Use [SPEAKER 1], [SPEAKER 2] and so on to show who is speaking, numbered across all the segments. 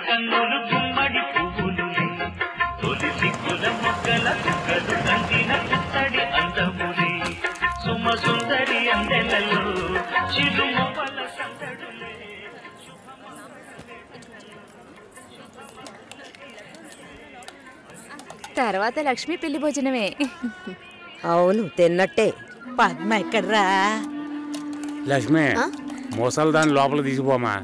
[SPEAKER 1] కన్నులు గుమ్మడి పువ్వులులే తొలి సిగ్గుల మొగ్గల చుక్కలు కంటిన పుత్తడి అందములే సుమ సుందరి అందెలలో చిరుమొవ్వల సందడులే.
[SPEAKER 2] తర్వాత లక్ష్మి పెళ్లి భోజనమే.
[SPEAKER 3] అవును తిన్నట్టే. పద్మ ఎక్కడ్రా?
[SPEAKER 4] లక్ష్మి మోసాలు దాన్ని లోపల తీసిపోమా.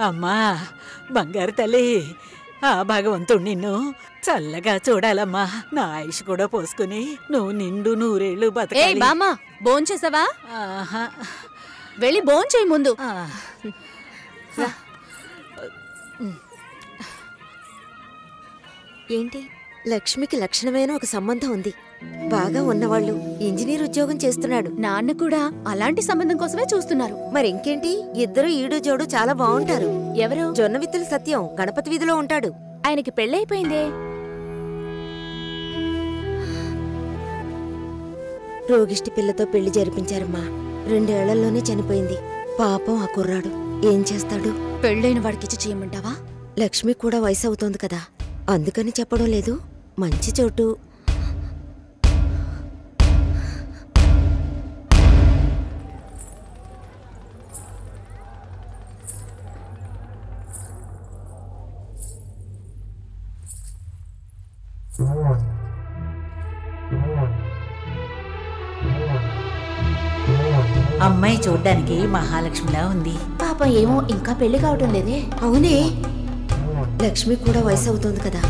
[SPEAKER 3] అమ్మా బంగారు తల్లి, ఆ భగవంతుడు నిన్ను చల్లగా చూడాలమ్మా. నా ఆయుష్ కూడా పోసుకుని నువ్వు నిండు నూరేళ్లు బతకాలి.
[SPEAKER 2] బామ్మ భోంచేసావా? వెళ్ళి భోంచేయి ముందు.
[SPEAKER 5] ఏంటి, లక్ష్మికి లక్షణమైన ఒక సంబంధం ఉంది. బాగా ఉన్నవాళ్ళు, ఇంజనీర్ ఉద్యోగం చేస్తున్నాడు.
[SPEAKER 2] నాన్న కూడా అలాంటి సంబంధం కోసమే చూస్తున్నారు.
[SPEAKER 5] మరి ఇంకేంటి, ఇద్దరు ఈడు జోడు చాలా బాగుంటారు.
[SPEAKER 2] ఎవరు?
[SPEAKER 5] జొన్నవిత్తుల సత్యం గణపతి వీధిలో ఉంటాడు.
[SPEAKER 2] ఆయనకి పెళ్ళైపోయిందే.
[SPEAKER 5] రోగిష్టి పిల్లతో పెళ్లి జరిపించారమ్మా. 2 ఏళ్లలోనే చనిపోయింది. పాపం ఆ కుర్రాడు ఏం చేస్తాడు?
[SPEAKER 2] పెళ్ళైన వాడికిచ్చి చేయమంటావా?
[SPEAKER 5] లక్ష్మి కూడా వయసు అవుతోంది కదా, అందుకని చెప్పడం లేదు. మంచి చోటు.
[SPEAKER 3] అమ్మాయి చూడ్డానికి మహాలక్ష్మిలా ఉంది.
[SPEAKER 2] పాపం ఏమో ఇంకా పెళ్లి కావటం లేదే.
[SPEAKER 5] అవునే, లక్ష్మి కూడా వయసు అవుతోంది కదా.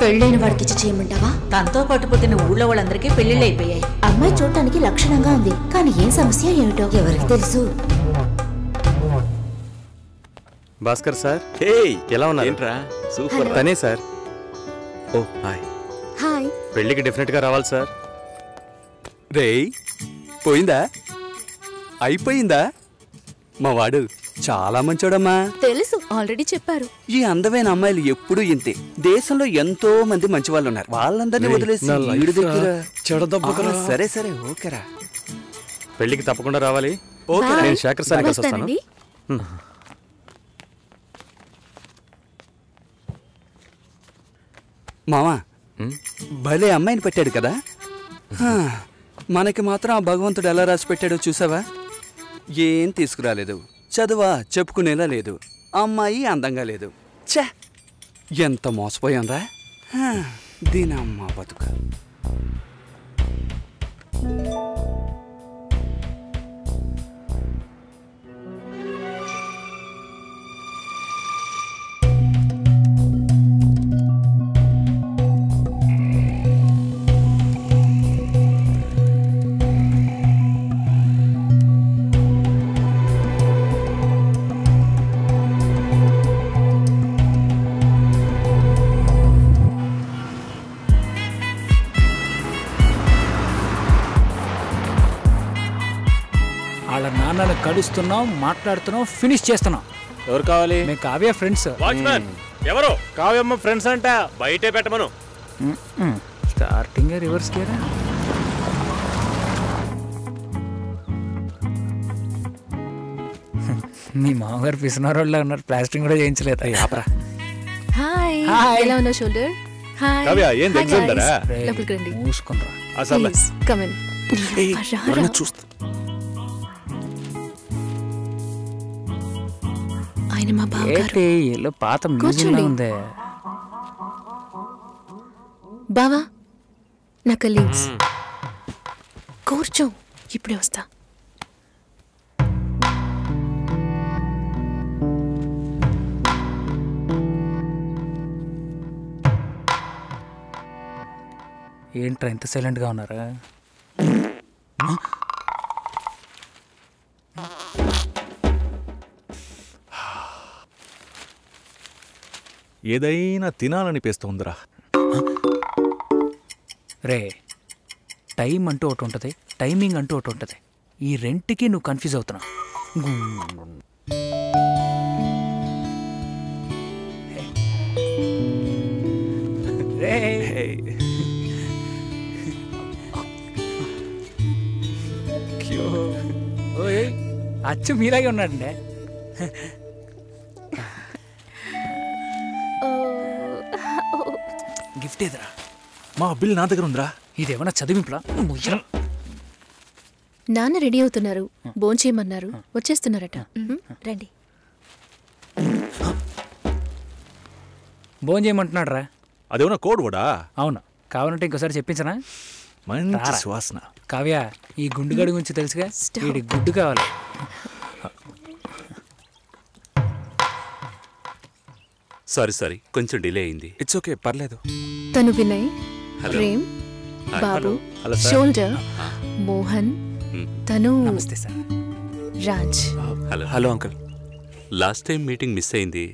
[SPEAKER 2] పెళ్ళైన వాడికిచ్చి చేయమంటావా?
[SPEAKER 3] తనతో పాటు పుట్టిన ఊళ్ళో వాళ్ళందరికీ పెళ్లిళ్ళు అయిపోయాయి.
[SPEAKER 2] అమ్మాయి చూడటానికి లక్షణంగా ఉంది, కానీ ఏం సమస్య ఏమిటో
[SPEAKER 5] ఎవరికి తెలుసు.
[SPEAKER 6] భాస్కర్ సార్, ఎలా ఉన్నారు? ఏంట్రా సూపర్. తనే సార్. ఓ హాయ్.
[SPEAKER 2] హాయ్.
[SPEAKER 6] పెళ్ళికి డెఫినెట్ గా రావాలి సార్.
[SPEAKER 7] రేయ్ పోయిందా? అయిపోయిందా? మా వాడు చాలా మంచోడమ్మా.
[SPEAKER 2] తెలుసు, ఆల్రెడీ చెప్పారు.
[SPEAKER 7] ఈ అందమైన అమ్మాయిలు ఎప్పుడూ ఇంతే. దేశంలో ఎంతో మంది మంచి వాళ్ళు ఉన్నారు. వాళ్ళందరినీ వదిలేసి వీడి దగ్గర సరే సరే ఓకేరా.
[SPEAKER 6] పెళ్ళికి తప్పకుండా రావాలి.
[SPEAKER 7] ఓకే,
[SPEAKER 6] నేను శేఖర్ సార్ కలిసి వస్తాను.
[SPEAKER 7] మామా భలే అమ్మాయిని పెట్టాడు కదా. మనకి మాత్రం ఆ భగవంతుడు ఎలా రాసి పెట్టాడో చూసావా? ఏం తీసుకురాలేదు, చదువా చెప్పుకునేలా లేదు, అమ్మాయి అందంగా లేదు. ఛే, ఎంత మోసపోయాంరా దీనమ్మ బతుక.
[SPEAKER 8] వాళ్ళ నాన్నని కలుస్తున్నాం, మాట్లాడుతున్నాం, ఫినిష్ చేస్తున్నాం.
[SPEAKER 6] ఎవరు కావాలి?
[SPEAKER 8] మేము కావ్య ఫ్రెండ్స్.
[SPEAKER 6] వాచ్మ్యాన్ ఎవరు? కావ్యమ్మ ఫ్రెండ్స్ అంట, బయటే పెట్టమను.
[SPEAKER 8] స్టార్టింగ్ రివర్స్ గేరా. మీ మామగారు పిసినారోళ్ళ ఉన్నారు, ప్లాస్టింగ్ కూడా చేయించలేదు.
[SPEAKER 2] హాయ్, ఎలా ఉన్నావు షోల్డర్? హాయ్
[SPEAKER 6] కావ్య, ఏం ఎగ్జామ్ దరా?
[SPEAKER 2] లోపలికి రండి.
[SPEAKER 8] మూసుకుంటారా?
[SPEAKER 6] అసలు
[SPEAKER 2] కమ్ ఇన్.
[SPEAKER 7] చూస్తా.
[SPEAKER 2] ఆయన మా బావగారు.
[SPEAKER 8] ఏలో పాత మ్యూజియం ఉంది.
[SPEAKER 2] బావా, నా కలీగ్స్. కూర్చో, ఇప్పుడే వస్తా.
[SPEAKER 8] ఏంట్రా ఇంత సైలెంట్గా ఉన్నారా?
[SPEAKER 6] ఏదైనా తినాలనిపిస్తోందిరా.
[SPEAKER 8] రే, టైం అంటూ ఒకటి ఉంటుంది, టైమింగ్ అంటూ ఒకటి ఉంటుంది. ఈ రెంట్కి నువ్వు కన్ఫ్యూజ్ అవుతున్నావు. అచ్చు మీలాగే ఉన్నాడండి. గిఫ్ట్ ఏదిరా?
[SPEAKER 9] మా బిల్ నా దగ్గర ఉందిరా.
[SPEAKER 8] ఇదేమన్నా చదివింపులా?
[SPEAKER 10] నాన్న రెడీ అవుతున్నారు, భోంచేయమన్నారు, వచ్చేస్తున్నారట. రండి.
[SPEAKER 8] భోంచేయమంటున్నాడు రా.
[SPEAKER 9] అదేమన్నా కోడ్ కూడా?
[SPEAKER 8] అవును. కావాలంటే ఇంకోసారి చెప్పించనా?
[SPEAKER 9] మంచి సువాసన.
[SPEAKER 8] కావ్య, ఈ గుండుగడి గురించి తెలుసుగా, వీడి గుడ్డు కావాలి.
[SPEAKER 11] సారీ కొంచెం డిలే అయింది.
[SPEAKER 6] ఇట్స్ ఓకే, పర్లేదు.
[SPEAKER 10] తను వినయ్, ప్రేమ్, బాబు, షోల్డర్, మోహన్, తను
[SPEAKER 8] నమస్తే sir,
[SPEAKER 10] Raj.
[SPEAKER 6] Hello uncle.
[SPEAKER 11] Last time meeting miss అయింది.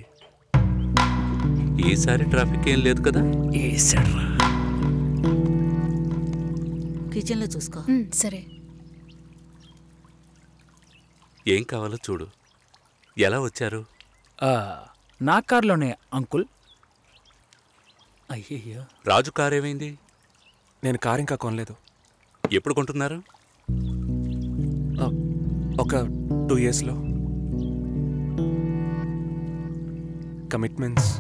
[SPEAKER 11] ఈసారి ట్రాఫిక్ ఏం లేదు కదా?
[SPEAKER 3] కిచెన్లో చూసుకో.
[SPEAKER 10] సరే.
[SPEAKER 11] ఏం కావాలో చూడు. ఎలా వచ్చారు?
[SPEAKER 8] నా కార్లోనే అంకుల్. అయ్యయ్యో,
[SPEAKER 11] రాజు కార్ ఏమైంది?
[SPEAKER 6] నేను కార్ ఇంకా కొనలేదు.
[SPEAKER 11] ఎప్పుడు కొంటున్నారు?
[SPEAKER 6] ఒక 2 yearsలో. కమిట్మెంట్స్.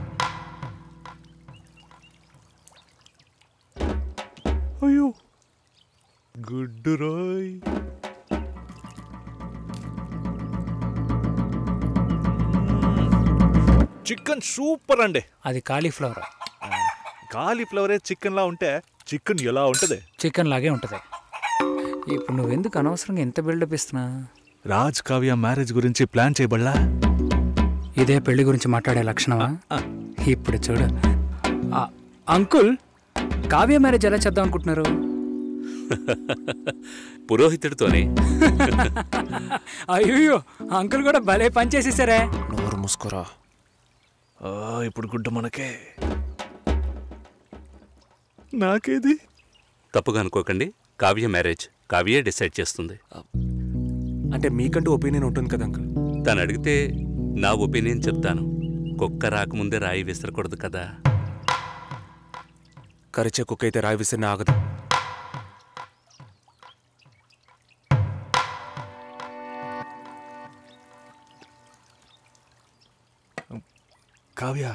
[SPEAKER 9] అయ్యో గుడ్డు రోయ్. చికెన్ సూపర్ అండి.
[SPEAKER 8] అది కాలీఫ్లవర్.
[SPEAKER 9] కాలీఫ్లవరే చికెన్ లా ఉంటే చికెన్ ఎలా ఉంటది?
[SPEAKER 8] చికెన్ లాగే ఉంటది. ఇప్పుడు నువ్వెందుకు అనవసరంగా ఎంత బిల్డప్ ఇస్తున్నా?
[SPEAKER 9] రాజ్ కావ్య మ్యారేజ్ గురించి ప్లాన్ చేయబడలా?
[SPEAKER 8] ఇదే పెళ్లి గురించి మాట్లాడే లక్షణమా? ఇప్పుడు చూడు. అంకుల్, కావ్య మ్యారేజ్ ఎలా చేద్దాం అనుకుంటున్నారు?
[SPEAKER 11] పురోహితుడితోనే.
[SPEAKER 8] అయ్యో, అంకుల్ కూడా భలే పని చేసేసారే.
[SPEAKER 6] నోరు మూసుకోరా.
[SPEAKER 9] ఇప్పుడు గుడ్డ మనకే. నాకేది?
[SPEAKER 11] తప్పుగా అనుకోకండి. కావ్య మ్యారేజ్ కావ్యే డిసైడ్ చేస్తుంది.
[SPEAKER 6] అంటే మీకంటూ ఒపీనియన్ ఉంటుంది కదా అంకుల్.
[SPEAKER 11] తను అడిగితే నా ఒపీనియన్ చెప్తాను. కుక్క రాకముందే రాయి విసరకూడదు కదా.
[SPEAKER 6] కరిచే కుక్క అయితే రాయి విసిరిన ఆగదు.
[SPEAKER 9] కావ్య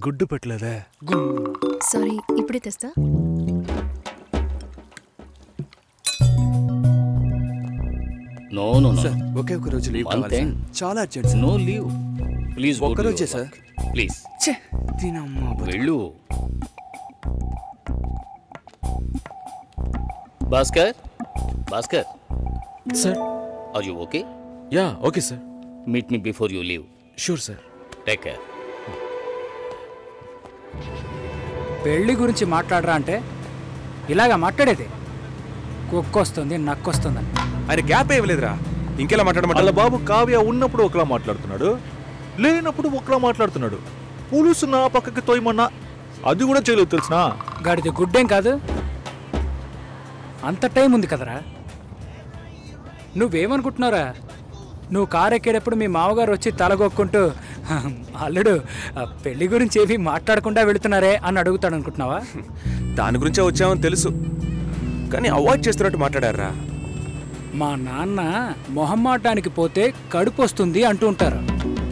[SPEAKER 9] గుడ్డు పెట్టలేదే.
[SPEAKER 10] సారీ, ఇప్పుడే తెస్తా.
[SPEAKER 12] నో
[SPEAKER 7] ఒకే ఒక రోజు లీవ్ కావాలి సార్. చాలా అర్జెంట్.
[SPEAKER 12] No leave please.
[SPEAKER 7] ఒక్క రోజే సార్.
[SPEAKER 12] ప్లీజ్
[SPEAKER 7] వెళ్ళు.
[SPEAKER 12] Bhaskar
[SPEAKER 6] sir,
[SPEAKER 12] are you okay?
[SPEAKER 6] Yeah okay sir.
[SPEAKER 12] Meet me before you leave.
[SPEAKER 6] Sure sir.
[SPEAKER 12] Take care.
[SPEAKER 8] పెళ్లి గురించి మాట్లాడరా అంటే ఇలాగా మాట్లాడేది? కుక్కొస్తుంది, నక్కొస్తుందని.
[SPEAKER 6] ఆయన గ్యాప్ ఇవ్వలేదురా. ఇంకెలా మాట్లాడమంట?
[SPEAKER 9] వాళ్ళ బాబు కావ్య ఉన్నప్పుడు ఒకలా మాట్లాడుతున్నాడు, లేనప్పుడు ఒకలా మాట్లాడుతున్నాడు. పులుసు నా పక్కకి తోయమన్నా అది కూడా చేయలేదు తెలిసినా.
[SPEAKER 8] గాడిది గుడ్డేం కాదు. అంత టైం ఉంది కదరా. నువ్వేమనుకుంటున్నారా? నువ్వు కారు ఎక్కేటప్పుడు మీ మామగారు వచ్చి తలగొక్కుంటూ అల్లుడు పెళ్లి గురించి ఏవి మాట్లాడకుండా వెళుతున్నారే అని అడుగుతాడు అనుకుంటున్నావా?
[SPEAKER 6] దాని గురించే వచ్చామని తెలుసు, కానీ అవాయిడ్ చేస్తున్నట్టు మాట్లాడారా.
[SPEAKER 8] మా నాన్న మొహమ్మాటానికి పోతే కడుపు వస్తుంది అంటూ ఉంటారు.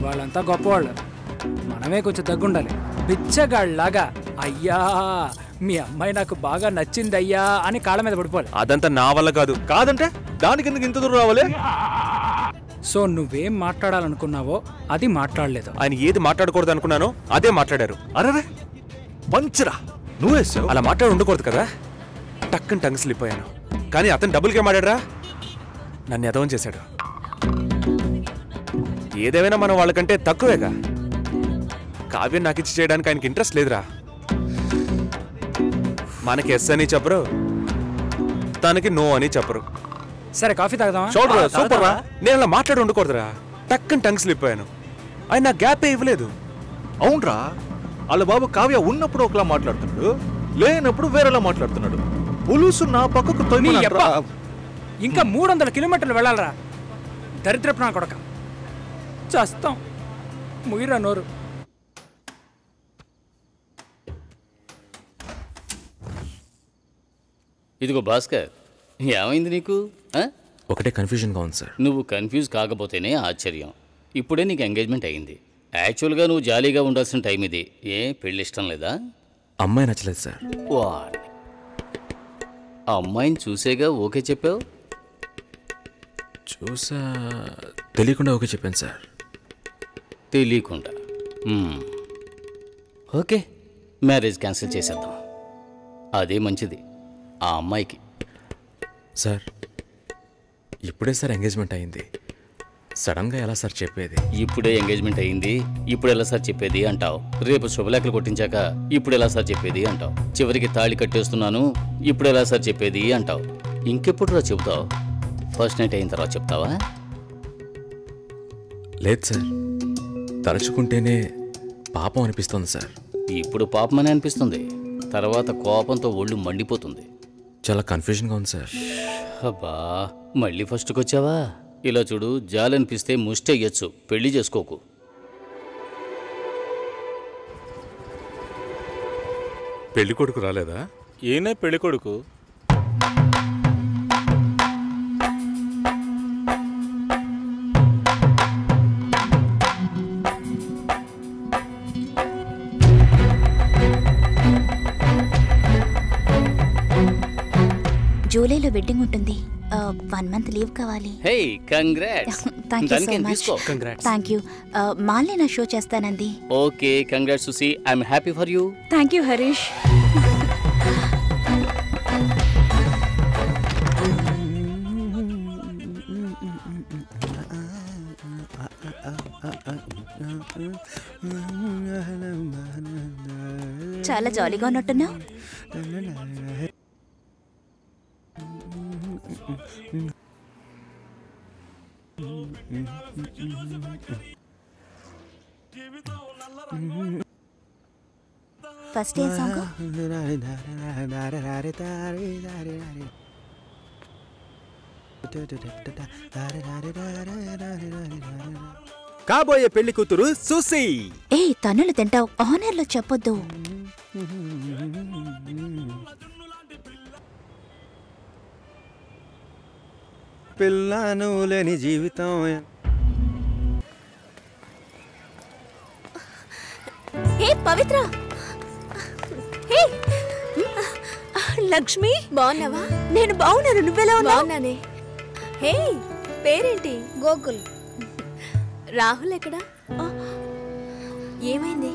[SPEAKER 8] వాళ్ళంతా గొప్పవాళ్ళు, మనమే కొంచెం తగ్గుండాలి. బిచ్చగాళ్ళలాగా అయ్యా మీ అమ్మాయి నాకు బాగా నచ్చింది అయ్యా అని కాళ్ళ మీద పడిపోవాలి.
[SPEAKER 6] అదంతా నా వల్ల కాదు.
[SPEAKER 9] కాదంటే దానికి ఎందుకు ఇంత దూరం రావాలి?
[SPEAKER 8] సో నువ్వేం మాట్లాడాలనుకున్నావో అది మాట్లాడలేదు.
[SPEAKER 6] ఆయన ఏది మాట్లాడకూడదు అనుకున్నానో అదే మాట్లాడారు.
[SPEAKER 9] అరే పంచరా, నువ్వే
[SPEAKER 6] అలా మాట్లాడి ఉండకూడదు కదా. టక్కని టంగ్ స్లిప్ అయ్యాను. కానీ అతను డబుల్గా మాట్లాడరా, నన్ను ఎదవం చేశాడు. ఏదేమైనా మనం వాళ్ళకంటే తక్కువేగా. కావ్యం నాకు ఇచ్చి చేయడానికి ఆయనకి ఇంట్రెస్ట్ లేదురా. మనకి ఎస్ అని చెప్పరు, తనకి నో అని చెప్పరు.
[SPEAKER 8] సరే కాఫీ తాగుదామా?
[SPEAKER 6] సూపర్ రా. నేను అలా మాట్లాడి ఉండకూడదురా. టక్కని టంగ్ స్లిప్ అయ్యాను. ఆయన నాకు గ్యాపే ఇవ్వలేదు.
[SPEAKER 9] అవునరా, వాళ్ళ బాబు కావ్య ఉన్నప్పుడు ఒకలా మాట్లాడుతున్నాడు, లేనప్పుడు వేరేలా మాట్లాడుతున్నాడు. పులుసు నా పక్కకు
[SPEAKER 8] ఇంకా 300 కిలోమీటర్లు వెళ్ళాలరా. దరిద్రపు నా కొడక. చస్తాం. ముగిరా నోరు.
[SPEAKER 12] ఇదిగో భాస్కర్, ఏమైంది నీకు?
[SPEAKER 6] ఒకటే కన్ఫ్యూజన్గా ఉంది సార్.
[SPEAKER 12] నువ్వు కన్ఫ్యూజ్ కాకపోతేనే ఆశ్చర్యం. ఇప్పుడే నీకు ఎంగేజ్మెంట్ అయింది. యాక్చువల్గా నువ్వు జాలీగా ఉండాల్సిన టైం ఇది. ఏ పెళ్ళి ఇష్టం లేదా?
[SPEAKER 6] అమ్మాయి నచ్చలేదు సార్.
[SPEAKER 12] వాడి అమ్మాయిని చూసేగా ఓకే చెప్పావు?
[SPEAKER 6] చూసా తెలియకుండా ఓకే చెప్పాను సార్.
[SPEAKER 12] తెలియకుండా? ఓకే, మ్యారేజ్ క్యాన్సిల్ చేసేద్దాం. అదే మంచిది ఆ అమ్మాయికి.
[SPEAKER 6] సార్ ఇప్పుడే సార్ ఎంగేజ్మెంట్ అయింది, సడన్గా ఎలా సార్ చెప్పేది?
[SPEAKER 12] ఇప్పుడే ఎంగేజ్మెంట్ అయింది, ఇప్పుడు ఎలా సార్ చెప్పేది అంటావు. రేపు శుభలేఖలు కొట్టించాక ఇప్పుడు ఎలా సార్ చెప్పేది అంటావు. చివరికి తాళి కట్టేస్తున్నాను, ఇప్పుడు ఎలా సార్ చెప్పేది అంటావు. ఇంకెప్పుడు రా చెబుతావు? ఫస్ట్ నైట్ అయిన తర్వాత చెప్తావా?
[SPEAKER 6] లేదు సార్, తలుచుకుంటేనే పాపం అనిపిస్తుంది సార్.
[SPEAKER 12] ఇప్పుడు పాపమని అనిపిస్తుంది, తర్వాత కోపంతో ఒళ్ళు మండిపోతుంది.
[SPEAKER 6] చాలా కన్ఫ్యూజన్గా ఉంది సార్.
[SPEAKER 12] అబ్బా, మళ్ళీ ఫస్ట్కి వచ్చావా? ఇలా చూడు, జాలనిపిస్తే ముష్టి అయ్యొచ్చు, పెళ్లి చేసుకోకు.
[SPEAKER 4] పెళ్లి కొడుకు రాలేదా?
[SPEAKER 9] ఏనే పెళ్లి కొడుకు?
[SPEAKER 2] జూలైలో వెడ్డింగ్ ఉంటుంది. 1 month లీవ్ కావాలి.
[SPEAKER 12] Hey congrats.
[SPEAKER 2] Thank you so much. Thank you. మాల్ని నా షో చేస్తానంది.
[SPEAKER 12] Okay, congrats Susi. I'm happy for you.
[SPEAKER 2] Thank you Harish. చాలా జాలీగా ఉన్నట్టున్నావు. ఫస్ట్ ఏ సాంగ్?
[SPEAKER 13] కాబోయే పెళ్లి కూతురు సుసి.
[SPEAKER 2] ఏ తన్నులు తింటావు, ఆనర్లో చెప్పొద్దు.
[SPEAKER 13] పిల్లను లేని జీవితం.
[SPEAKER 5] హే పవిత్ర, హే లక్ష్మి, బాగున్నావా? నేను బాగున్నాను, నువ్వెలా ఉన్నావు? బాగున్నానే. హే పేరేంటి? గోకుల్. రాహుల్ ఎక్కడా? ఏమైంది?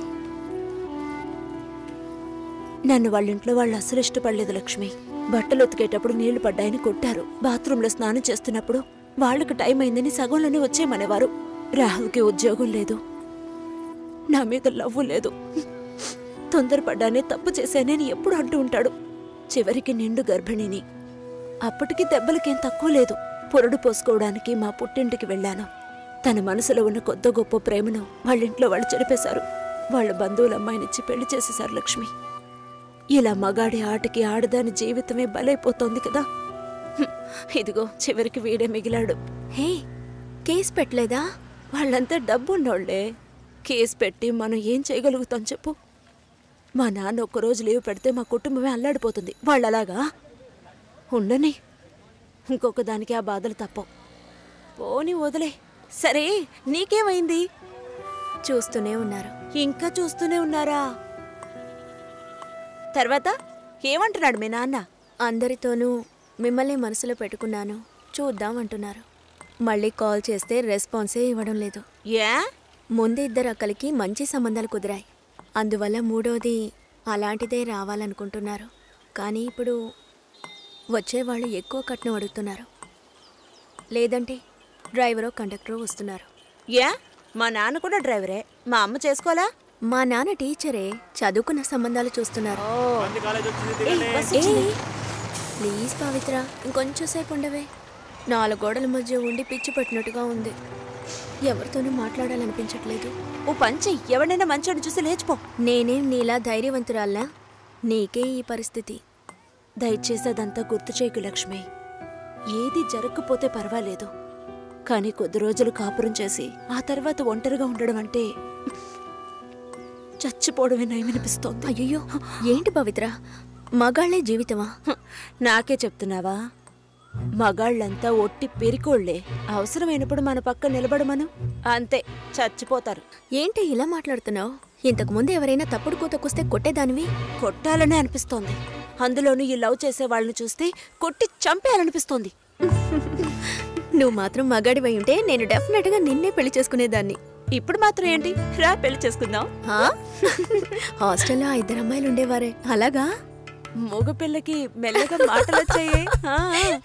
[SPEAKER 5] నన్ను వాళ్ళ ఇంట్లో వాళ్ళు అసలు ఇష్టపడలేదు లక్ష్మి. బట్టలు ఉతికేటప్పుడు నీళ్లు పడ్డాయని కొట్టారు. బాత్రూంలో స్నానం చేస్తున్నప్పుడు వాళ్ళకి టైం అయిందని సగంలోనే వచ్చేయమనేవారు. రాహుల్కి ఉద్యోగం లేదు, నా మీద లవ్వు లేదు. తొందరపడ్డానే తప్పు చేశానని ఎప్పుడు అంటూ ఉంటాడు. చివరికి నిండు గర్భిణిని. అప్పటికి దెబ్బలకేం తక్కువ లేదు. పొరడు పోసుకోవడానికి మా పుట్టింటికి వెళ్ళాను. తన మనసులో ఉన్న కొద్ది గొప్ప ప్రేమను వాళ్ళింట్లో వాళ్ళు చెరిపేశారు. వాళ్ళ బంధువుల అమ్మాయినిచ్చి పెళ్లి చేసేశారు లక్ష్మి. ఇలా మగాడి ఆటకి ఆడదాని జీవితమే బలైపోతోంది కదా. ఇదిగో చివరికి వీడే మిగిలాడు. హే కేసు పెట్టలేదా? వాళ్ళంతా డబ్బున్నోళ్లే. కేసు పెట్టి మనం ఏం చేయగలుగుతాం చెప్పు? మా నాన్న ఒక్కరోజు లీవ్ పెడితే మా కుటుంబమే అల్లాడిపోతుంది. వాళ్ళలాగా ఉండని. ఇంకొక దానికి ఆ బాధలు తప్పవు. పోని వదిలే. సరే నీకేమైంది? చూస్తూనే ఉన్నారు. ఇంకా చూస్తూనే ఉన్నారా? తర్వాత ఏమంటున్నాడు మీ నాన్న? అందరితోనూ మిమ్మల్ని మనసులో పెట్టుకున్నాను, చూద్దాం అంటున్నారు. మళ్ళీ కాల్ చేస్తే రెస్పాన్సే ఇవ్వడం లేదు. ఏ? ముందు 2 అక్కలకి మంచి సంబంధాలు కుదిరాయి, అందువల్ల 3వది అలాంటిదే రావాలనుకుంటున్నారు. కానీ ఇప్పుడు వచ్చేవాళ్ళు ఎక్కువ కట్నం అడుగుతున్నారు. లేదంటే డ్రైవరో కండక్టరో వస్తున్నారు. ఏ? మా నాన్న కూడా డ్రైవరే. మా అమ్మ చేసుకోవాలా? మా నాన్న టీచరే, చదువుకున్న సంబంధాలు చూస్తున్నారు. ప్లీజ్ పవిత్ర, ఇంకొంచెం సేపు ఉండవే. 4 గోడల మధ్య ఉండి పిచ్చి పట్టినట్టుగా ఉంది. ఎవరితోనూ మాట్లాడాలనిపించట్లేదు. ఓ పంచి, ఎవడైనా మంచోడు చూసి లేచిపో. నేనేం నీలా ధైర్యవంతురాల్లా? నీకే ఈ పరిస్థితి. దయచేసి అదంతా గుర్తు చేయకు లక్ష్మి. ఏది జరగకపోతే పర్వాలేదు, కానీ కొద్ది రోజులు కాపురం చేసి ఆ తర్వాత ఒంటరిగా ఉండడం అంటే చచ్చిపోవడమే నయమనిపిస్తోంది. అయ్యో ఏంటి పవిత్ర, మగాళ్లే జీవితమా? నాకే చెప్తున్నావా? మగాళ్ళంతా ఒట్టి పెరికోళ్లే. అవసరమైనప్పుడు మన పక్క నిలబడమను, అంతే చచ్చిపోతారు.
[SPEAKER 14] ఏంటి ఇలా మాట్లాడుతున్నావు? ఇంతకు ముందు ఎవరైనా తప్పుడు కూతకొస్తే కొట్టేదానివి.
[SPEAKER 5] కొట్టాలనే అనిపిస్తోంది. అందులోనూ ఈ లవ్ చేసే వాళ్ళని చూస్తే కొట్టి చంపేయాలనిపిస్తోంది.
[SPEAKER 14] నువ్వు మాత్రం మగాడివై ఉంటే నేను డెఫినెట్ గా నిన్నే పెళ్లి చేసుకునేదాన్ని.
[SPEAKER 5] ఇప్పుడు మాత్రం ఏంటి, రా పెళ్లి చేసుకుందాం.
[SPEAKER 14] హాస్టల్లో 2 అమ్మాయిలు ఉండేవారే, అలాగా?
[SPEAKER 5] మగ పిల్లకి మెల్లగా మాటలు వచ్చాయే.